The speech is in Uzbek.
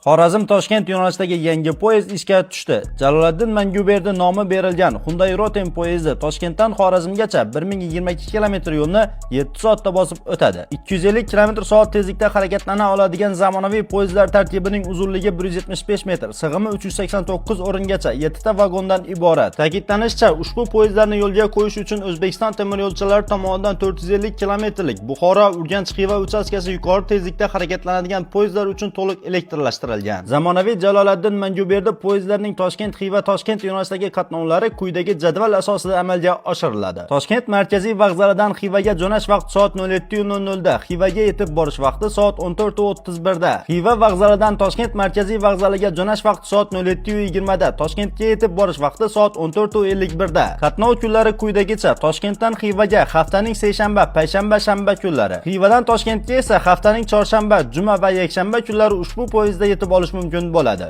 Xorazm-Toshkent yo'nalishidagi yangi poyezd ishga tushdi. Jaloliddin Manguberdi nomi berilgan Hyundai Rotem poyezdi Toshkentdan Xorazmgacha 1022 km yo'lni 7 soatda bosib o'tadi. 250 km/soat tezlikda harakatlana oladigan zamonaviy poyezdlar tarkibining uzunligi 175 metr, sig'imi 389 o'ringacha 7 ta vagondan iborat. Ta'kidlanishicha, ushbu poyezdlarni yo'lga qo'yish uchun O'zbekiston temir yo'lchilari tomonidan 450 kilometrlik Buxoro-Urganch-Xiva uchastkasi yuqori tezlikda harakatlanadigan poyezdlar uchun to'liq elektrlashtirilgan. Zamonaviy Jaloliddin Manguberdi poyezdlarining Toshkent-Xiva-Toshkent yo'nalishidagi qatnovlari quyidagi jadval asosida amalga oshiriladi. Toshkent markaziy vokzalidan Xivaga jo'nash vaqti soat 07:00 da, Xivaga yetib borish vaqti soat 14:31 da. Xiva vokzalidan Toshkent markaziy vokzaliga jo'nash vaqti soat 07:20 da, Toshkentga yetib borish vaqti soat 14:51 da. Qatnov kunlari quyidagicha: Toshkentdan Xivaga haftaning seshanba, payshanba, shanba kunlari. Xivadan Toshkentga esa haftaning chorshanba, juma va yakshanba kunlari ushbu poyezdda yetib olish mumkin bo'ladi.